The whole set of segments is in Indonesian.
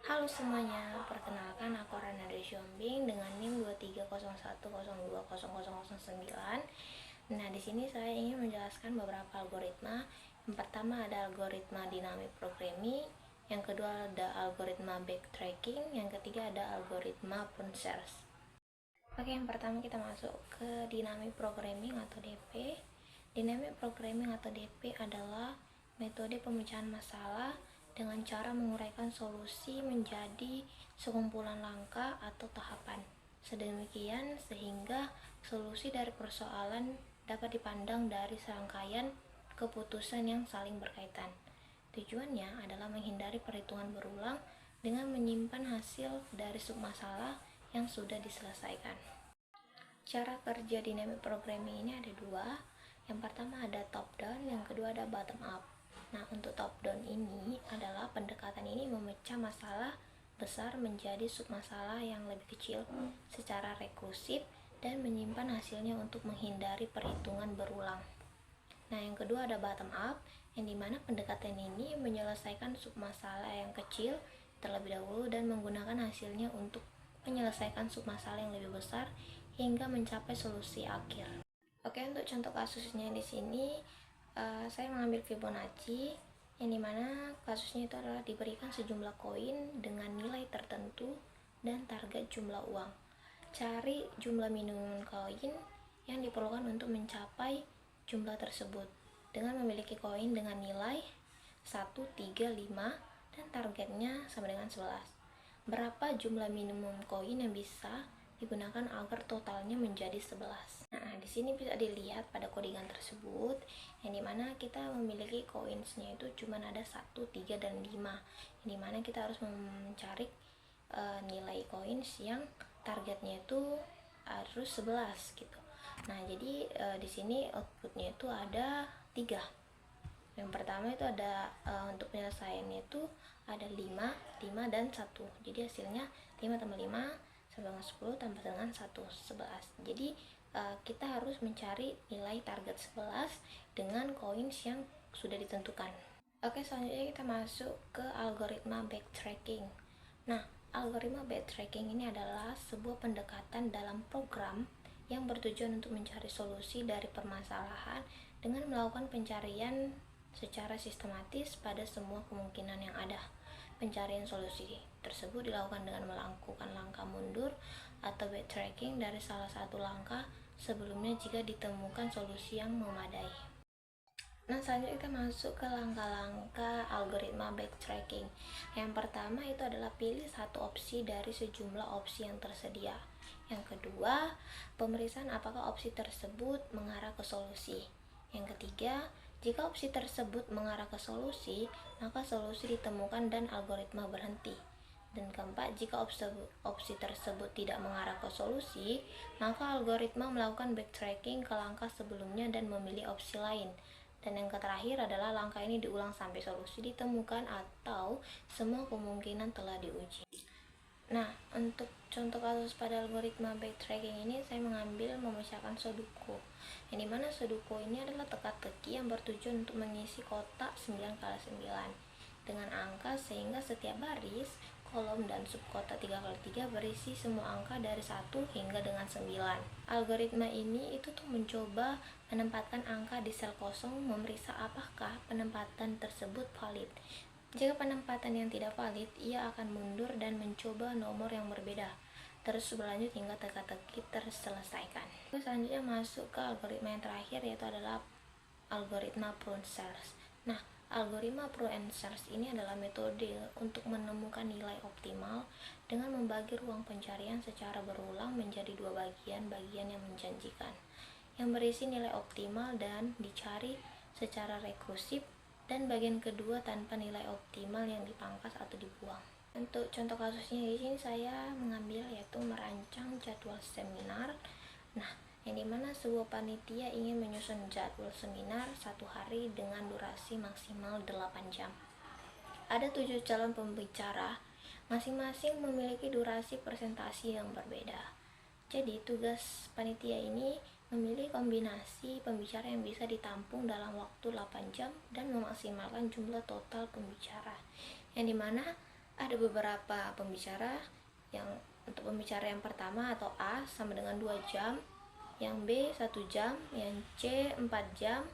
Halo semuanya, perkenalkan aku Rana dari Siombing dengan NIM 2301020009. Nah, di sini saya ingin menjelaskan beberapa algoritma. Yang pertama ada algoritma dynamic programming, yang kedua ada algoritma backtracking, yang ketiga ada algoritma prune search. Oke, yang pertama kita masuk ke dynamic programming atau DP. Dynamic programming atau DP adalah metode pemecahan masalah dengan cara menguraikan solusi menjadi sekumpulan langkah atau tahapan. Sedemikian sehingga solusi dari persoalan dapat dipandang dari serangkaian keputusan yang saling berkaitan. Tujuannya adalah menghindari perhitungan berulang dengan menyimpan hasil dari submasalah yang sudah diselesaikan. Cara kerja dynamic programming ini ada dua. Yang pertama ada top down, yang kedua ada bottom up. Nah, untuk top down ini adalah pendekatan ini memecah masalah besar menjadi submasalah yang lebih kecil secara rekursif dan menyimpan hasilnya untuk menghindari perhitungan berulang. Nah, yang kedua ada bottom up, yang dimana pendekatan ini menyelesaikan submasalah yang kecil terlebih dahulu dan menggunakan hasilnya untuk menyelesaikan submasalah yang lebih besar hingga mencapai solusi akhir. Oke, untuk contoh kasusnya di sini saya mengambil Fibonacci, yang dimana kasusnya itu adalah diberikan sejumlah koin dengan nilai tertentu dan target jumlah uang. Cari jumlah minimum koin yang diperlukan untuk mencapai jumlah tersebut dengan memiliki koin dengan nilai 1, 3, 5 dan targetnya sama dengan 11. Berapa jumlah minimum koin yang bisa digunakan agar totalnya menjadi 11. Nah, di sini bisa dilihat pada codingan tersebut yang dimana kita memiliki koinsnya itu cuma ada 1, 3, dan 5, yang dimana kita harus mencari nilai koins yang targetnya itu harus 11 gitu. Nah, jadi di sini outputnya itu ada 3. Yang pertama itu ada untuk penyelesaiannya itu ada 5, 5 dan 1. Jadi hasilnya 5 tambah 5 sama dengan 10 tambah dengan 1, 11. Jadi kita harus mencari nilai target 11 dengan koin yang sudah ditentukan. Oke, selanjutnya kita masuk ke algoritma backtracking. Nah, algoritma backtracking ini adalah sebuah pendekatan dalam program yang bertujuan untuk mencari solusi dari permasalahan dengan melakukan pencarian secara sistematis pada semua kemungkinan yang ada. Pencarian solusi tersebut dilakukan dengan melakukan langkah mundur atau backtracking dari salah satu langkah sebelumnya jika ditemukan solusi yang memadai. Nah, selanjutnya kita masuk ke langkah-langkah algoritma backtracking. Yang pertama itu adalah pilih satu opsi dari sejumlah opsi yang tersedia. Yang kedua, pemeriksaan apakah opsi tersebut mengarah ke solusi. Yang ketiga, jika opsi tersebut mengarah ke solusi, maka solusi ditemukan dan algoritma berhenti. Dan keempat, jika opsi tersebut tidak mengarah ke solusi, maka algoritma melakukan backtracking ke langkah sebelumnya dan memilih opsi lain. Dan yang terakhir adalah langkah ini diulang sampai solusi ditemukan atau semua kemungkinan telah diuji. Nah, untuk contoh kasus pada algoritma backtracking ini saya mengambil memecahkan Sudoku. Yang dimana Sudoku ini adalah teka-teki yang bertujuan untuk mengisi kotak 9x9 dengan angka sehingga setiap baris, kolom, dan subkotak 3x3 berisi semua angka dari 1 hingga dengan 9. Algoritma ini itu tuh mencoba menempatkan angka di sel kosong, memeriksa apakah penempatan tersebut valid. Jika penempatan yang tidak valid, ia akan mundur dan mencoba nomor yang berbeda. Terus berlanjut hingga teka-teki terselesaikan. Selanjutnya masuk ke algoritma yang terakhir, yaitu adalah algoritma prune search. Nah, algoritma prune search ini adalah metode untuk menemukan nilai optimal dengan membagi ruang pencarian secara berulang menjadi dua bagian yang menjanjikan, yang berisi nilai optimal dan dicari secara rekursif, dan bagian kedua tanpa nilai optimal yang dipangkas atau dibuang. Untuk contoh kasusnya di sini saya mengambil yaitu merancang jadwal seminar. Nah, yang dimana sebuah panitia ingin menyusun jadwal seminar 1 hari dengan durasi maksimal 8 jam. Ada 7 calon pembicara, masing-masing memiliki durasi presentasi yang berbeda. Jadi tugas panitia ini memilih kombinasi pembicara yang bisa ditampung dalam waktu 8 jam dan memaksimalkan jumlah total pembicara, yang dimana Ada beberapa pembicara. Yang untuk pembicara yang pertama atau A sama dengan 2 jam, yang B 1 jam, yang C 4 jam,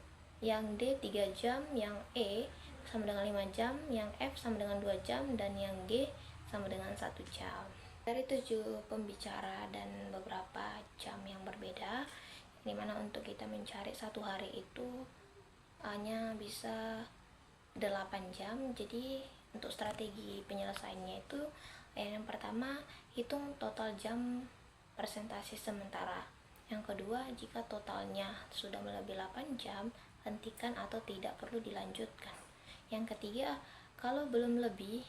yang D 3 jam, yang E sama dengan 5 jam, yang F sama dengan 2 jam, dan yang G sama dengan 1 jam. Dari 7 pembicara dan beberapa jam yang berbeda, dimana untuk kita mencari satu hari itu hanya bisa 8 jam. Jadi untuk strategi penyelesaiannya itu, yang pertama, hitung total jam presentasi sementara. Yang kedua, jika totalnya sudah melebihi 8 jam, hentikan atau tidak perlu dilanjutkan. Yang ketiga, kalau belum lebih,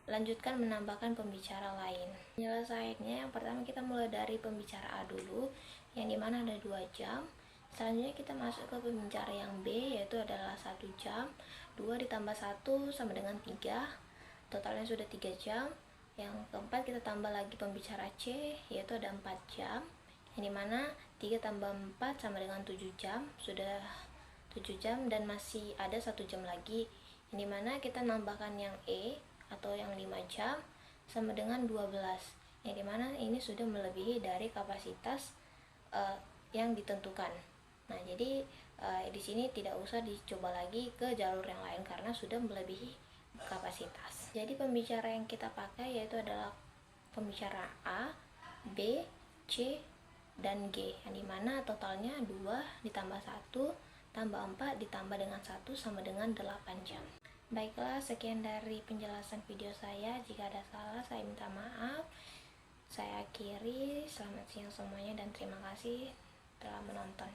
lanjutkan menambahkan pembicara lain. Penyelesaiannya, yang pertama kita mulai dari pembicara A dulu, yang dimana ada 2 jam. Selanjutnya kita masuk ke pembicara yang B, yaitu adalah 1 jam. 2 ditambah 1 sama dengan 3, totalnya sudah 3 jam. Yang keempat, kita tambah lagi pembicara C, yaitu ada 4 jam, yang dimana 3 tambah 4 sama dengan 7 jam, sudah 7 jam, dan masih ada 1 jam lagi, yang dimana kita nambahkan yang E atau yang 5 jam sama dengan 12, yang dimana ini sudah melebihi dari kapasitas yang ditentukan. Nah, jadi di sini tidak usah dicoba lagi ke jalur yang lain karena sudah melebihi kapasitas. Jadi pembicara yang kita pakai yaitu adalah pembicara A, B, C, dan G, yang dimana totalnya 2 ditambah 1 tambah 4 ditambah dengan 1 sama dengan 8 jam. Baiklah, sekian dari penjelasan video saya. Jika ada salah, saya minta maaf. Saya akhiri. Selamat siang semuanya dan terima kasih telah menonton.